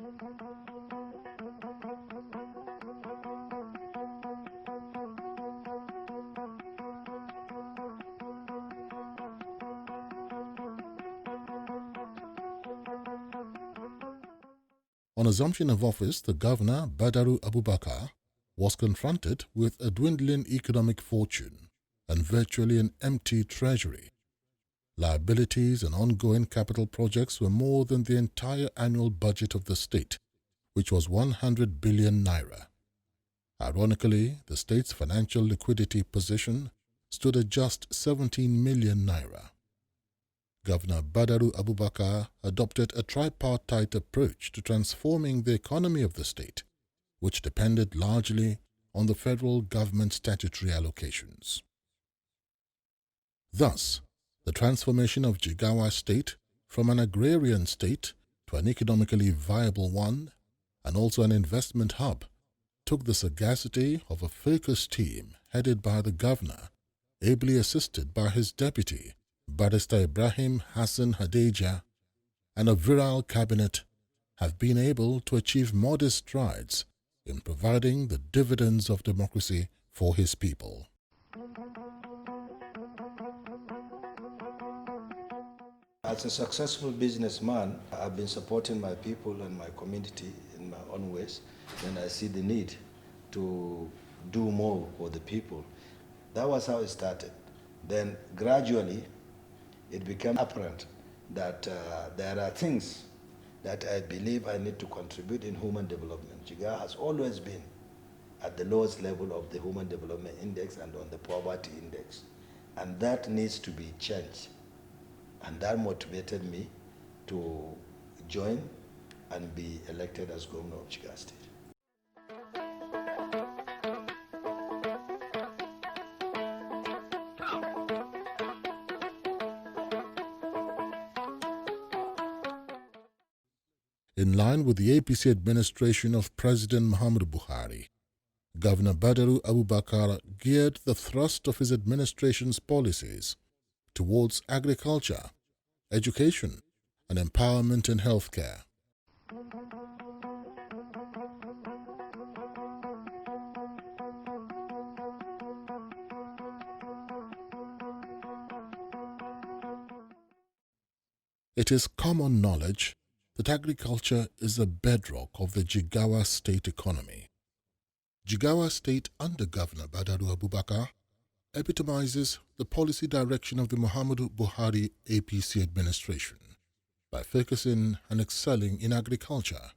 On assumption of office, the governor, Badaru Abubakar, was confronted with a dwindling economic fortune and virtually an empty treasury. Liabilities and ongoing capital projects were more than the entire annual budget of the state, which was 100 billion naira. Ironically, the state's financial liquidity position stood at just 17 million naira. Governor Badaru Abubakar adopted a tripartite approach to transforming the economy of the state, which depended largely on the federal government statutory allocations. Thus, the transformation of Jigawa state from an agrarian state to an economically viable one and also an investment hub took the sagacity of a focused team headed by the governor, ably assisted by his deputy, Barrister Ibrahim Hassan Hadeja, and a virile cabinet have been able to achieve modest strides in providing the dividends of democracy for his people. As a successful businessman, I've been supporting my people and my community in my own ways, and I see the need to do more for the people. That was how it started. Then gradually, it became apparent that there are things that I believe I need to contribute in human development. Jigawa has always been at the lowest level of the Human Development Index and on the Poverty Index, and that needs to be changed. And that motivated me to join and be elected as governor of Jigawa State. In line with the APC administration of President Muhammadu Buhari, Governor Badaru Abubakar geared the thrust of his administration's policies towards agriculture, education, and empowerment in healthcare. It is common knowledge that agriculture is the bedrock of the Jigawa state economy. Jigawa state under Governor Badaru Abubakar epitomizes the policy direction of the Muhammadu Buhari APC administration by focusing and excelling in agriculture,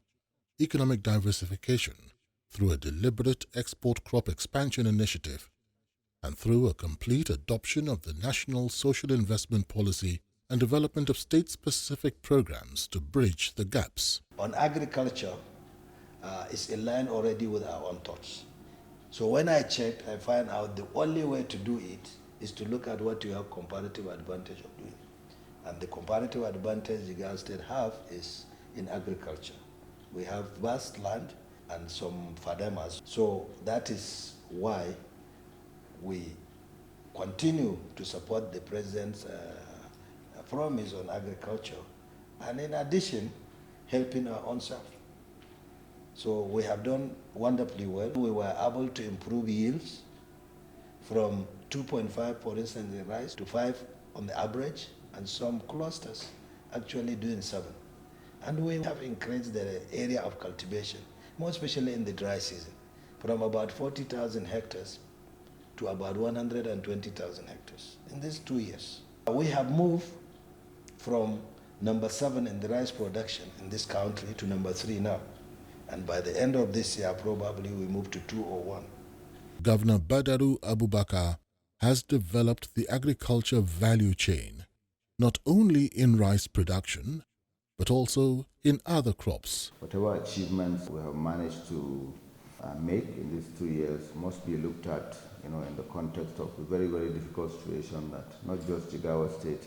economic diversification through a deliberate export crop expansion initiative, and through a complete adoption of the National Social Investment Policy and development of state-specific programs to bridge the gaps. On agriculture, it's in line already with our own thoughts. So when I checked, I find out the only way to do it is to look at what you have comparative advantage of doing. And the comparative advantage Jigawa State have is in agriculture. We have vast land and some farmers. So that is why we continue to support the president's promise on agriculture, and in addition, helping our own self. So we have done wonderfully well. We were able to improve yields from 2.5, for instance, in rice, to 5 on the average, and some clusters actually doing 7. And we have increased the area of cultivation, more especially in the dry season, from about 40,000 hectares to about 120,000 hectares in these 2 years. We have moved from number 7 in the rice production in this country to number 3 now. And by the end of this year, probably we move to 2 or 1. Governor Badaru Abubakar has developed the agriculture value chain, not only in rice production, but also in other crops. Whatever achievements we have managed to make in these 2 years must be looked at, in the context of a very, very difficult situation that not just Jigawa State,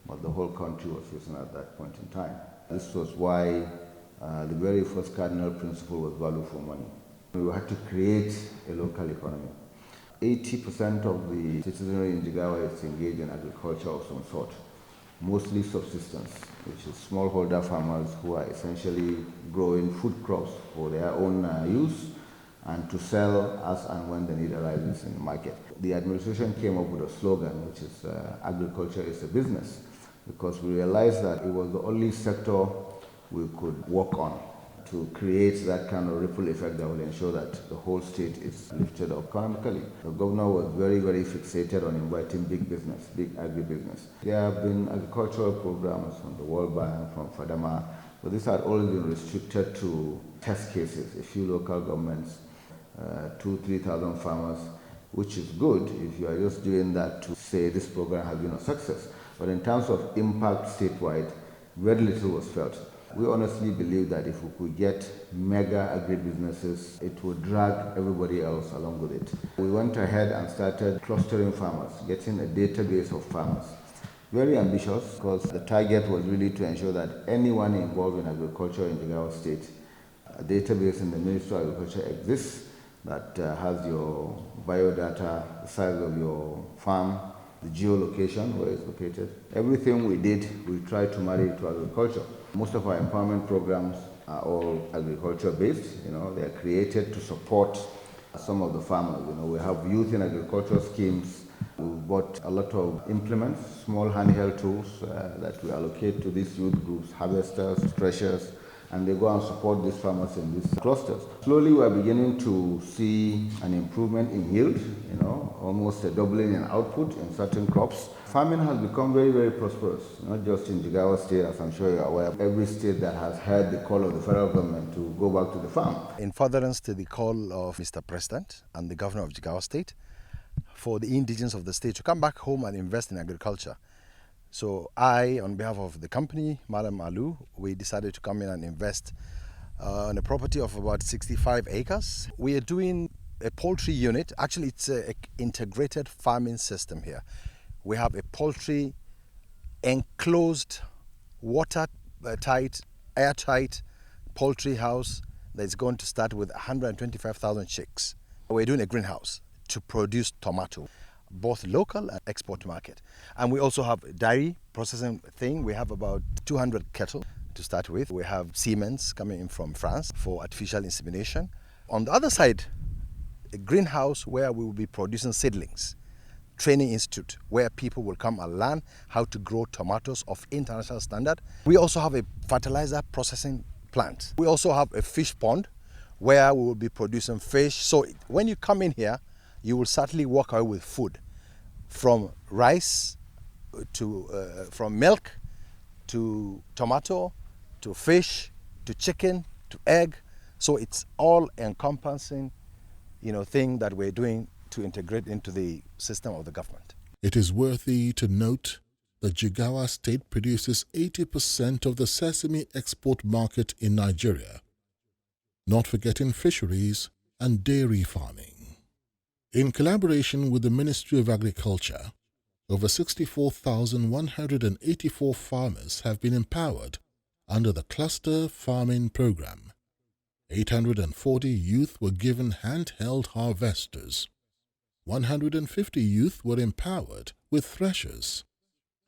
but the whole country was facing at that point in time. This was why the very first cardinal principle was value for money. We had to create a local economy. 80% of the citizenry in Jigawa is engaged in agriculture of some sort. mostly subsistence, which is smallholder farmers who are essentially growing food crops for their own use and to sell as and when the need arises in the market. The administration came up with a slogan, which is agriculture is a business, because we realized that it was the only sector we could work on to create that kind of ripple effect that will ensure that the whole state is lifted up economically. The governor was very, very fixated on inviting big business, big agribusiness. There have been agricultural programs from the World Bank, from FADAMA, but these had always been restricted to test cases, a few local governments, 2,000-3,000 farmers, which is good if you are just doing that to say this program has been a success. But in terms of impact statewide, very little was felt. We honestly believe that if we could get mega agribusinesses, it would drag everybody else along with it. We went ahead and started clustering farmers, getting a database of farmers. Very ambitious, because the target was really to ensure that anyone involved in agriculture in Jigawa State, a database in the Ministry of Agriculture exists that has your biodata, the size of your farm, the geolocation, where it's located. Everything we did, we tried to marry it to agriculture. Most of our empowerment programs are all agriculture based. They are created to support some of the farmers. We have youth in agriculture schemes. We bought a lot of implements, small handheld tools that we allocate to these youth groups, harvesters, threshers, and they go and support these farmers in these clusters. Slowly we are beginning to see an improvement in yield, almost a doubling in output in certain crops. Farming has become very, very prosperous, not just in Jigawa State, as I'm sure you're aware. Every state that has heard the call of the federal government to go back to the farm. In furtherance to the call of Mr. President and the Governor of Jigawa State for the indigenes of the state to come back home and invest in agriculture. So I, on behalf of the company, Madam Alu, we decided to come in and invest on a property of about 65 acres. We are doing a poultry unit. Actually, it's an integrated farming system here. We have a poultry enclosed, watertight, airtight poultry house that's going to start with 125,000 chicks. We're doing a greenhouse to produce tomato, both local and export market. And we also have a dairy processing thing. We have about 200 cattle to start with. We have Siemens coming in from France for artificial insemination. On the other side, a greenhouse where we will be producing seedlings, training institute where people will come and learn how to grow tomatoes of international standard. We also have a fertilizer processing plant. We also have a fish pond where we will be producing fish. So when you come in here, you will certainly walk away with food, from rice to from milk to tomato to fish to chicken to egg. So it's all encompassing thing that we're doing to integrate into the system of the government. It is worthy to note that Jigawa State produces 80% of the sesame export market in Nigeria, not forgetting fisheries and dairy farming. In collaboration with the Ministry of Agriculture, over 64,184 farmers have been empowered under the Cluster Farming Program. 840 youth were given handheld harvesters. 150 youth were empowered with threshers.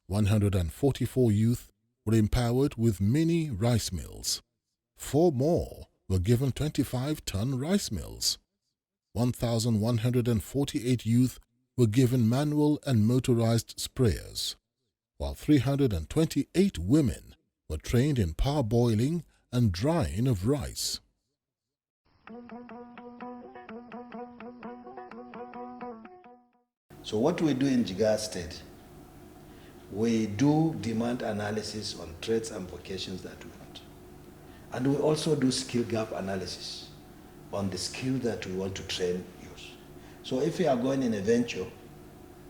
144 youth were empowered with mini rice mills. 4 more were given 25-ton rice mills. 1,148 youth were given manual and motorized sprayers, while 328 women were trained in parboiling and drying of rice. So what we do in Jigawa State, we do demand analysis on traits and vocations that we want. And we also do skill gap analysis on the skill that we want to train youth. So if you are going in a venture,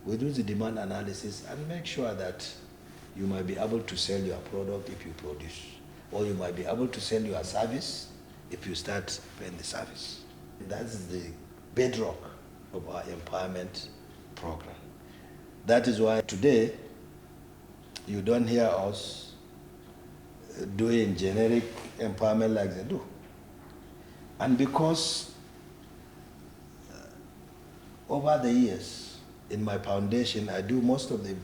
we do the demand analysis and make sure that you might be able to sell your product if you produce, or you might be able to sell your service if you start paying the service. That's the bedrock of our empowerment program. That is why today you don't hear us doing generic empowerment like they do. And because over the years in my foundation, I do most of the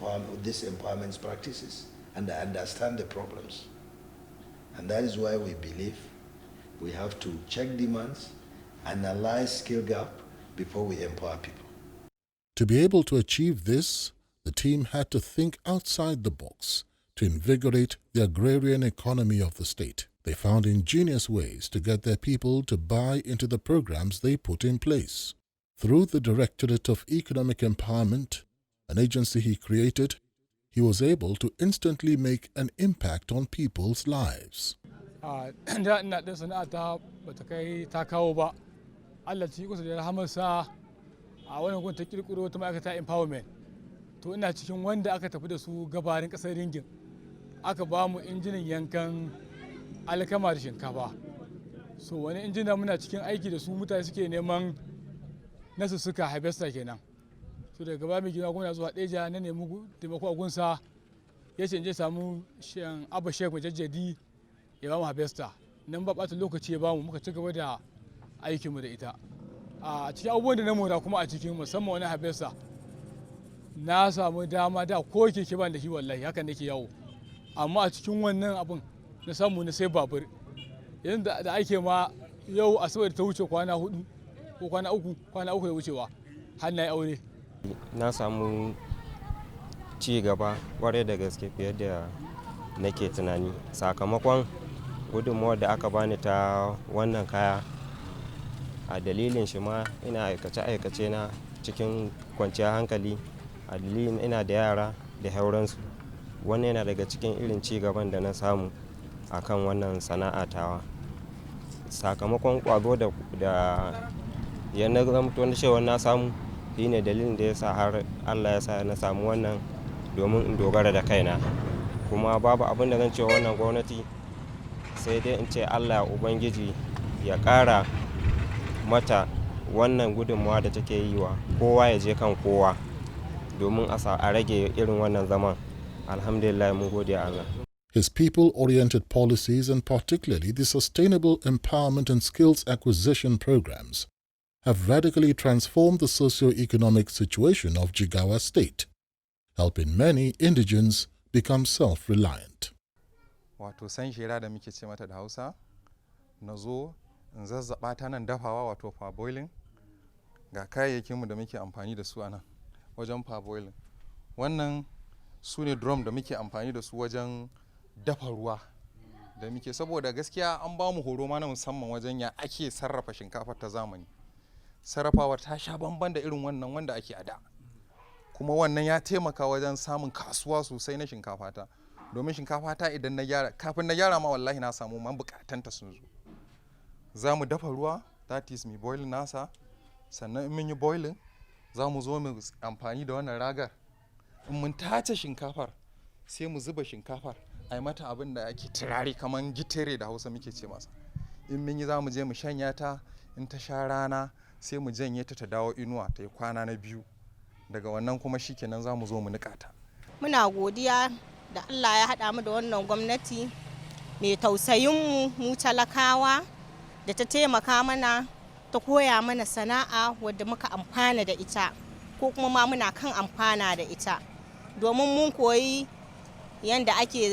these empowerment practices and I understand the problems. And that is why we believe we have to check demands, analyze skill gap before we empower people. To be able to achieve this, the team had to think outside the box to invigorate the agrarian economy of the state. They found ingenious ways to get their people to buy into the programs they put in place. Through the Directorate of Economic Empowerment, an agency he created, he was able to instantly make an impact on people's lives. Da ina ɗin sana'ata ba ta kai ta kawo ba. Allah ci kusa da rahamarsa a wannan gun ta kirkiro ta ma'aikata empowerment. To ina cikin wanda aka tafi da su gabarin ƙasar Ringin. Aka ba mu injinan yankan alkama da shinkafa. So wani injina muna cikin aiki da su mutane suke neman nasu suka harvester kenan. So daga gaba mai gina gwamna zuwa Deja na nemi taimako a gunsa ya ce in je samu Abba Sheikh Majajjadi ya ba mu harvester. Nan ba ɓata lokaci ya ba mu muka ci gaba da aikinmu da ita. A cikin abubuwan da na mora kuma a cikin musamman wani harvester na samu dama da ko keke ban da shi wallahi haka nake yawo. Amma a cikin wannan abun na samu na sai babur. Yanzu da ake ma yau asabar ta wuce kwana 4 ko kwana 3 da wucewa har na yi aure. Na samu ci gaba kwarai da gaske fiye da nake tunani sakamakon gudunmawar da aka bani ta wannan kaya. A dalilin shi ma ina aikace na cikin kwanciyar hankali, a dalilin ina da yara da hauransu. Wannan yana daga cikin irin ci gaban da na samu a kan wannan sana'a tawa. Sakamakon kwazo da ya na zamto na cewa na samu shi ne dalilin da ya sa har Allah ya sa na samu wannan domin in dogara da kaina. Kuma babu abin da zan ce wannan gwamnati sai dai in ce Allah Ubangiji ya ƙara mata wannan gudunmawa da take yi wa kowa ya je kan kowa domin a rage irin wannan zaman. Alhamdulillah mun gode Allah. His people-oriented policies and particularly the sustainable empowerment and skills acquisition programs have radically transformed the socio-economic situation of Jigawa State, helping many indigents become self-reliant. Wato san shira da muke ce mata da Hausa, na zo in zazzaba ta nan dafawa wato parboiling. Ga kayayyakinmu da muke amfani da su a nan wajen parboiling. Wannan su ne drum da muke amfani da su wajen dafa ruwa da muke, saboda gaskiya an ba mu horo ma na musamman wajen ya ake sarrafa shinkafa ta zamani. Sarrafawar ta sha bamban da irin wannan wanda ake a da, kuma wannan ya taimaka wajen samun kasuwa sosai na shinkafa ta, domin shinkafa ta idan na gyara, kafin na gyara ma wallahi na samu man bukatanta sun zo. Za mu dafa ruwa, that is mi boiling nasa, sannan in mun yi boiling za mu zo mu amfani da wannan ragar. In mun tace shinkafar sai mu zuba shinkafar a yi mata abin da ake turare kamar gitere da Hausa muke ce masa. In mun yi za mu je mu shanya ta, in ta sha rana sai mu janye ta dawo inuwa ta yi kwana na 2. Daga wannan kuma shikenan za mu zo mu niƙa ta. Muna godiya da Allah ya haɗa mu da wannan gwamnati mai tausayin mu talakawa da ta taimaka mana ta koya mana sana'a wadda muka amfana da ita ko kuma ma muna kan amfana da ita. Domin mun koyi yanda ake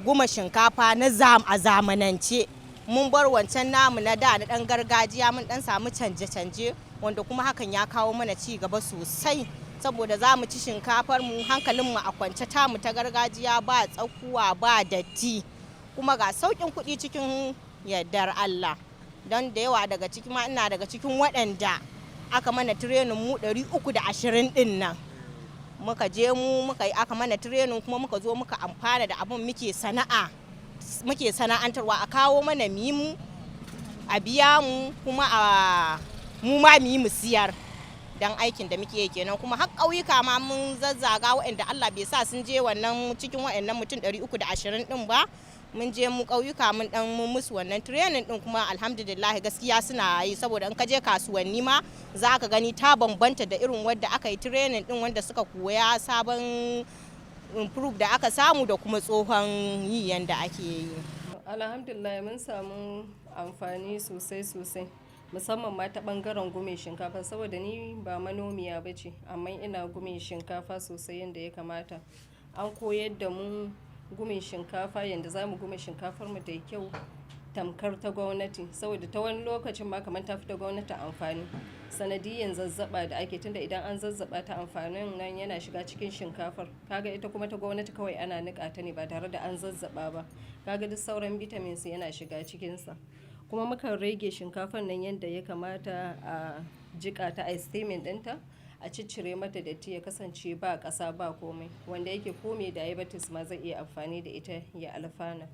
guma shinkafa na a zamanance. Mun bar wancan namu na da na ɗan gargajiya, mun ɗan samu canje-canje wanda kuma hakan ya kawo mana ci gaba sosai, saboda za mu ci shinkafar mu hankalinmu a kwance tamu ta gargajiya, ba tsakuwa ba datti, kuma ga sauƙin kuɗi cikin yardar Allah. Don da yawa daga ciki ma ina daga cikin waɗanda aka mana tirenin mu 320 ɗin nan. Muka je muka yi aka mana tirenin kuma muka zo muka amfana da abin muke sana'antarwa, a kawo mana mimu a biya mu kuma mu ma mu siyar dan aikin da muke kenan. Kuma har ƙauyuka ma mun zazzaga waɗanda Allah bai sa sun je wannan cikin waɗannan mutum 320 ɗin ba. Mun je mu ƙauyuka mun dan musu wannan training din, kuma alhamdulillah gaskiya suna yi, saboda in ka je kasuwanni ma za ka gani ta bambanta da irin wadda aka yi training din wanda suka koya sabon improve da aka samu da kuma tsohon yi yanda ake yi. Alhamdulillah mun samu amfani sosai musamman ma ta bangaren gume shinkafa, saboda ni ba manomiya bace amma ina gume shinkafa sosai yanda ya kamata. An koyar da mu gumin shinkafa yadda za mu gume shinkafar mu da kyau tamkar ta gwamnati, saboda ta wani lokacin ma kamar ta fi ta gwamnati amfani sanadiyan zazzaba da ake, tunda idan an zazzaba ta amfanin nan yana shiga cikin shinkafar, kaga ita kuma ta gwamnati kawai ana nika ta ne ba tare da an zazzaba ba, kaga duk sauran vitamins yana shiga cikinsa. Kuma mukan rage shinkafar nan yadda ya kamata a jika ta a steaming ɗinta, a ciccire mata datti ya kasance ba ƙasa ba komai, wanda yake komai diabetes ma zai iya amfani da ita ya alfana.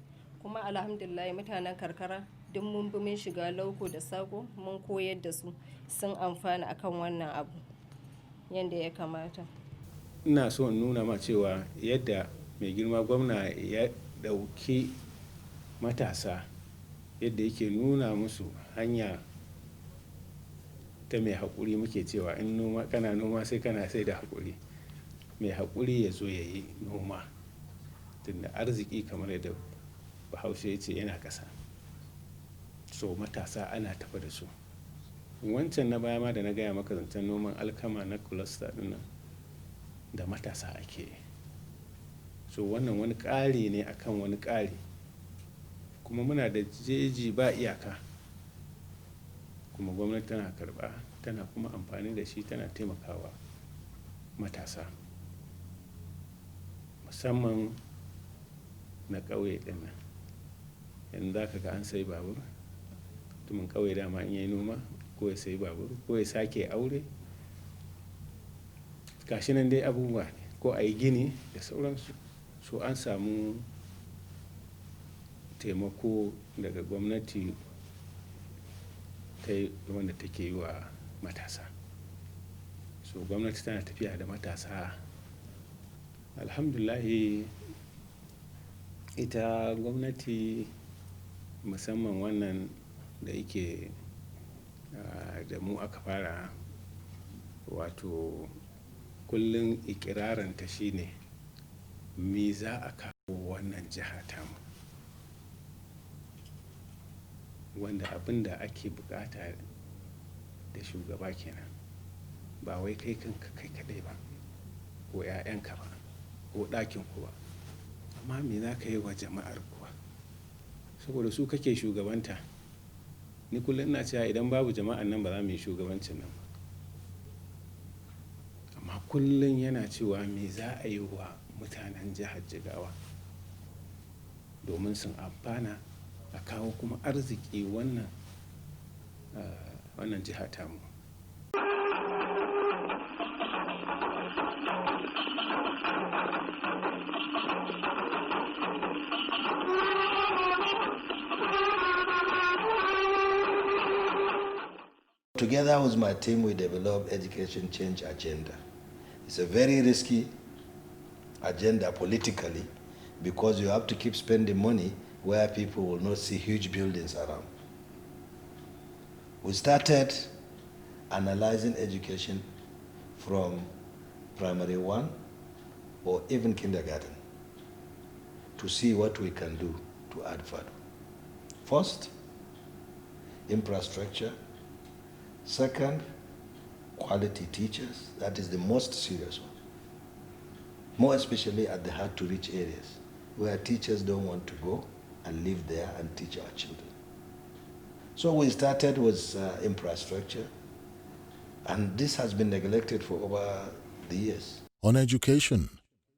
Kuma alhamdulillah mutanen karkara duk mun bi mun shiga lauko da sako mun koyar da su, sun amfana akan wannan abu yadda ya kamata. Ina so in nuna ma cewa yadda mai girma gwamna ya ɗauki matasa, yadda yake nuna musu hanya ta mai haƙuri, muke cewa in noma kana noma sai kana sai da haƙuri. Mai haƙuri ya zo ya yi noma, tunda arziki kamar yadda Bahaushe ya ce yana ƙasa. So matasa ana tafa da su. Wancan na baya ma da na gaya maka zancen noman alkama na cluster ɗin nan da matasa ake yi. So wannan wani ƙari ne akan wani ƙari, kuma muna da jeji ba iyaka, kuma gwamnati tana karɓa tana kuma amfani da shi, tana taimakawa matasa musamman na ƙauye ɗin nan. Yanzu za ka ga an sai babur, mutumin ƙauye dama in yayi noma ko ya sai babur ko ya sake aure, gashi nan dai abubuwa ne, ko a yi gini da sauransu. So an samu taimako daga gwamnati ta wanda take yi wa matasa. So gwamnati tana tafiya da matasa. Alhamdulahi ita gwamnati musamman wannan da yake da mu aka fara, wato kullum ikiraranta shine me za a kawo wannan jiha tamu, wanda abin da ake bukata da shugaba kenan, ba wai kai kanka kai kadai ba ko 'ya'yanka ba ko ɗakin ku ba, amma me za ka yi wa jama'ar kuwa, saboda su kake shugabanta. Ni kullum ina cewa idan babu jama'an nan ba za mu yi shugabancin nan ba, amma kullum yana cewa me za a yi wa mutanen jihar Jigawa domin sun amfana, a kawo kuma arziki wannan jiha tamu. Together with my team, we developed education change agenda. It's a very risky agenda politically, because you have to keep spending money where people will not see huge buildings around. We started analyzing education from primary 1 or even kindergarten to see what we can do to add value. First, infrastructure. Second, quality teachers. That is the most serious one. More especially at the hard-to-reach areas, where teachers don't want to go and live there and teach our children. So we started with infrastructure, and this has been neglected for over the years. On education,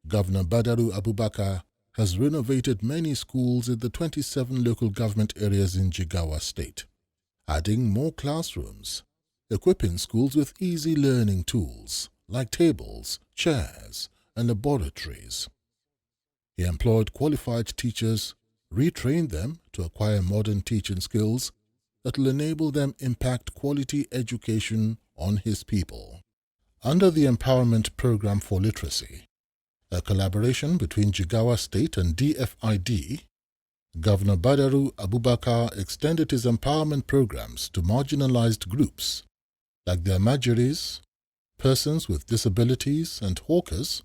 Governor Badaru Abubakar has renovated many schools in the 27 local government areas in Jigawa State, adding more classrooms, equipping schools with easy learning tools like tables, chairs, and laboratories. He employed qualified teachers, retrained them to acquire modern teaching skills that will enable them impact quality education on his people. Under the Empowerment Program for Literacy, a collaboration between Jigawa State and DFID, Governor Badaru Abubakar extended his empowerment programs to marginalized groups like the Amajiris, persons with disabilities, and hawkers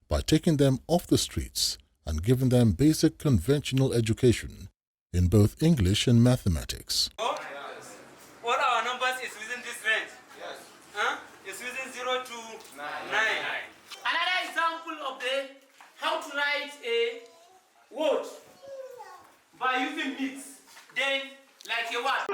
by taking them off the streets and giving them basic conventional education in both English and mathematics. All our numbers is within this range. Yes. It's within 0 to 9. Another example of how to write a What? By using meats. Then, like a what?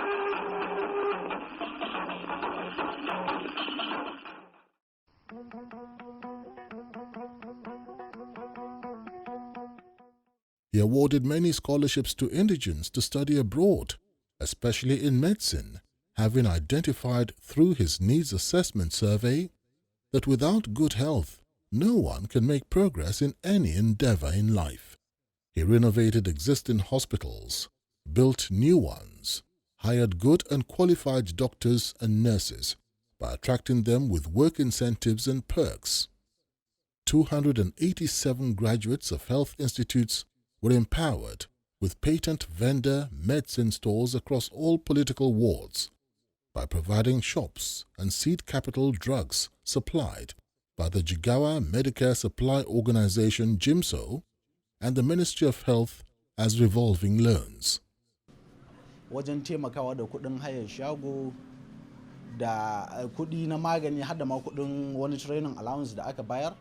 He awarded many scholarships to indigents to study abroad, especially in medicine, having identified through his needs assessment survey that without good health, no one can make progress in any endeavor in life. He renovated existing hospitals, built new ones, hired good and qualified doctors and nurses by attracting them with work incentives and perks. 287 graduates of health institutes were empowered with patent vendor medicine stores across all political wards by providing shops and seed capital drugs supplied by the Jigawa Medicare Supply Organization JIMSO and the Ministry of Health as revolving loans. Wajen taimakawa da kuɗin hayar shago da kuɗi na magani har da ma kuɗin wani training allowance da aka bayar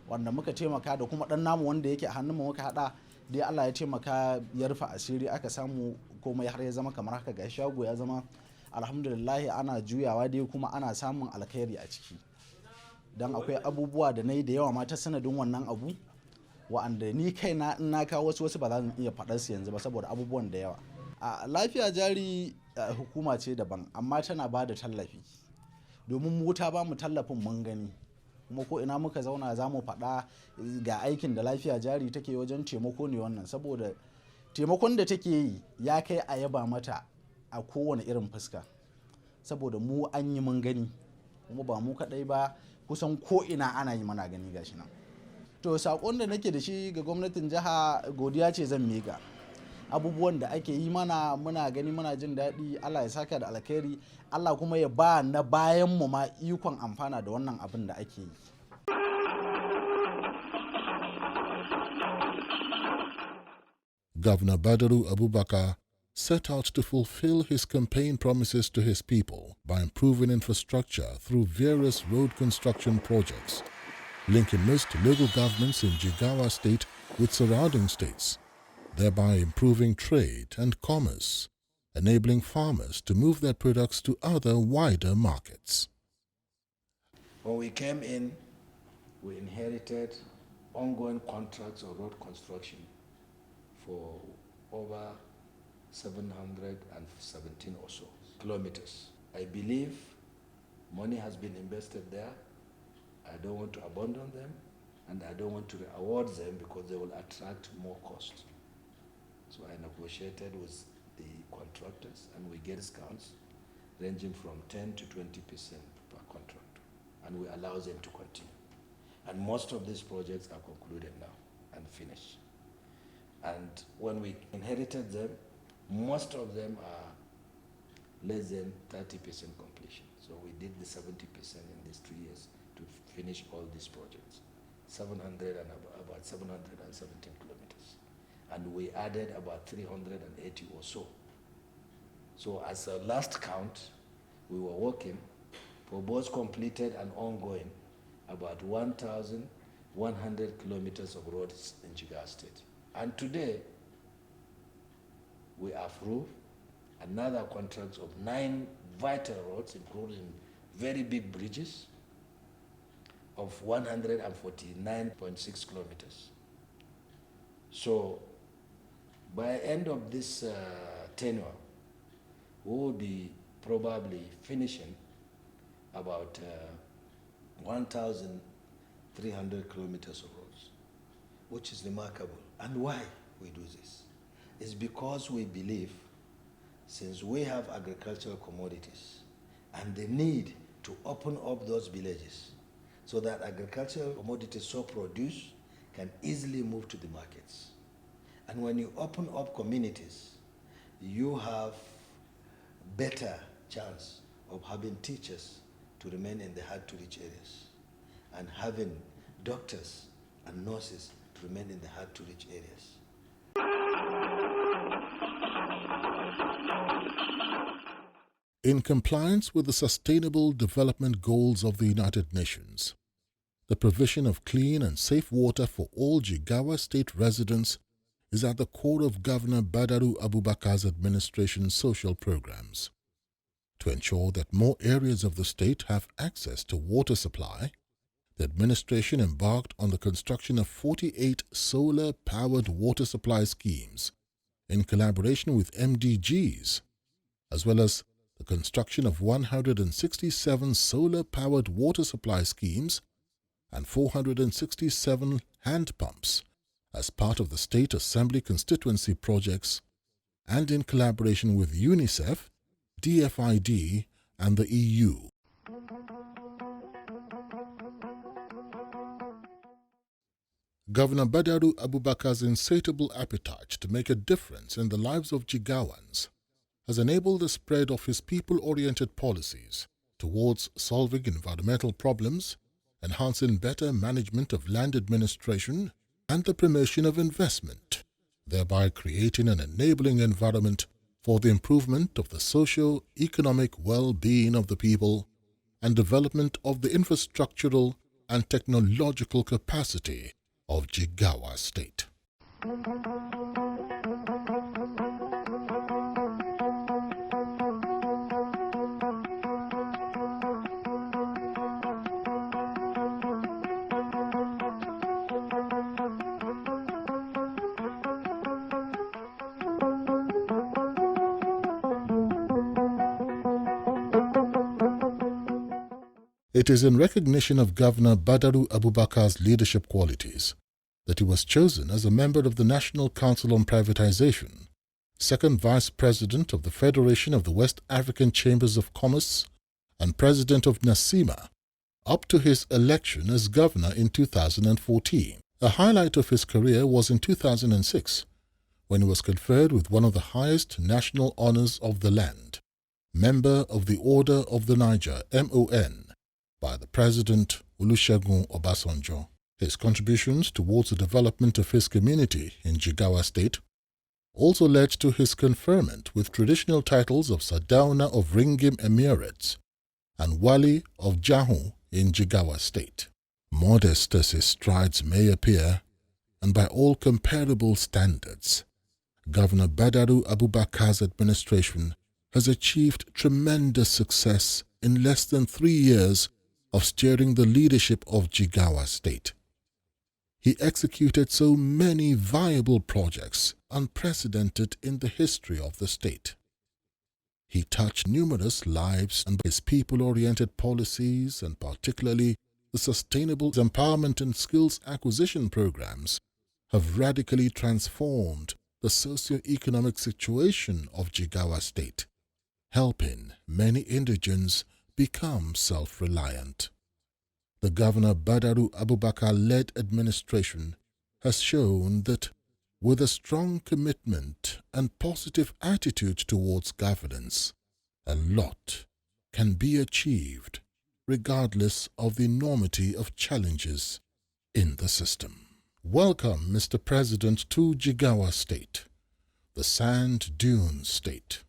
wanda muka taimaka da kuma ɗan namu wanda yake a hannunmu muka haɗa dai Allah ya taimaka ya rufe asiri aka samu komai har ya zama kamar haka ga shago ya zama alhamdulillah ana juyawa dai kuma ana samun alkhairi a ciki don akwai abubuwa da na yi da yawa ma ta sanadin wannan abu wa'anda ni kaina in na kawo wasu ba za mu iya faɗar su yanzu ba saboda abubuwan da yawa. A lafiya jari hukuma ce daban amma tana ba da tallafi domin mu ta ba mu tallafin mun gani kuma ko ina muka zauna za mu faɗa ga aikin da lafiya jari take wajen taimako ne wannan saboda taimakon da take yi ya kai a yaba mata a kowane irin fuska saboda mu an yi mun gani kuma ba mu kaɗai ba kusan ko ina ana yi mana gani gashi nan. To sakon da nake da shi ga gwamnatin jiha godiya ce zan miƙa abubuwan da ake yi mana muna gani muna jin daɗi Allah ya saka da alkhairi Allah kuma ya ba na bayan mu ma ikon amfana da wannan abin da ake yi. Governor Badaru Abubakar set out to fulfill his campaign promises to his people by improving infrastructure through various road construction projects, linking most local governments in Jigawa state with surrounding states, thereby improving trade and commerce, enabling farmers to move their products to other wider markets. When we came in, we inherited ongoing contracts of road construction for over 717 or so kilometers. I believe money has been invested there. I don't want to abandon them, and I don't want to award them because they will attract more cost. So I negotiated with the contractors, and we get discounts ranging from 10 to 20% per contract, and we allow them to continue. And most of these projects are concluded now and finished. And when we inherited them, most of them are less than 30% completion. So we did the 70% in these 3 years to finish all these projects, about 717 kilometers. And we added about 380 or so. So as a last count, we were working for both completed and ongoing about 1,100 kilometers of roads in Jigawa State. And today, we approve another contract of 9 vital roads, including very big bridges, of 149.6 kilometers. So by end of this tenure, we will be probably finishing about 1,300 kilometers of roads, which is remarkable. And why we do this? It's because we believe, since we have agricultural commodities and the need to open up those villages so that agricultural commodities so produced can easily move to the markets. And when you open up communities, you have better chance of having teachers to remain in the hard-to-reach areas and having doctors and nurses to remain in the hard-to-reach areas. In compliance with the Sustainable Development Goals of the United Nations, the provision of clean and safe water for all Jigawa State residents is at the core of Governor Badaru Abubakar's administration's social programs. To ensure that more areas of the state have access to water supply, the administration embarked on the construction of 48 solar-powered water supply schemes in collaboration with MDGs, as well as the construction of 167 solar-powered water supply schemes and 467 hand pumps as part of the State Assembly constituency projects, and in collaboration with UNICEF, DFID, and the EU. Governor Badaru Abubakar's insatiable appetite to make a difference in the lives of Jigawans has enabled the spread of his people-oriented policies towards solving environmental problems, enhancing better management of land administration, and the promotion of investment, thereby creating an enabling environment for the improvement of the socio-economic well-being of the people and development of the infrastructural and technological capacity of Jigawa State. It is in recognition of Governor Badaru Abubakar's leadership qualities that he was chosen as a member of the National Council on Privatization, second Vice President of the Federation of the West African Chambers of Commerce, and President of NASIMA, up to his election as governor in 2014. A highlight of his career was in 2006, when he was conferred with one of the highest national honors of the land, Member of the Order of the Niger, MON, by the President Olusegun Obasanjo. His contributions towards the development of his community in Jigawa State also led to his conferment with traditional titles of Sardauna of Ringim Emirates and Wali of Jahu in Jigawa State. Modest as his strides may appear, and by all comparable standards, Governor Badaru Abubakar's administration has achieved tremendous success in less than 3 years of steering the leadership of Jigawa State. He executed so many viable projects unprecedented in the history of the state. He touched numerous lives, and by his people-oriented policies, and particularly the sustainable empowerment and skills acquisition programs, have radically transformed the socio-economic situation of Jigawa State, helping many indigents become self-reliant. The Governor Badaru Abubakar-led administration has shown that with a strong commitment and positive attitude towards governance, a lot can be achieved regardless of the enormity of challenges in the system. Welcome, Mr. President, to Jigawa State, the Sand Dune State.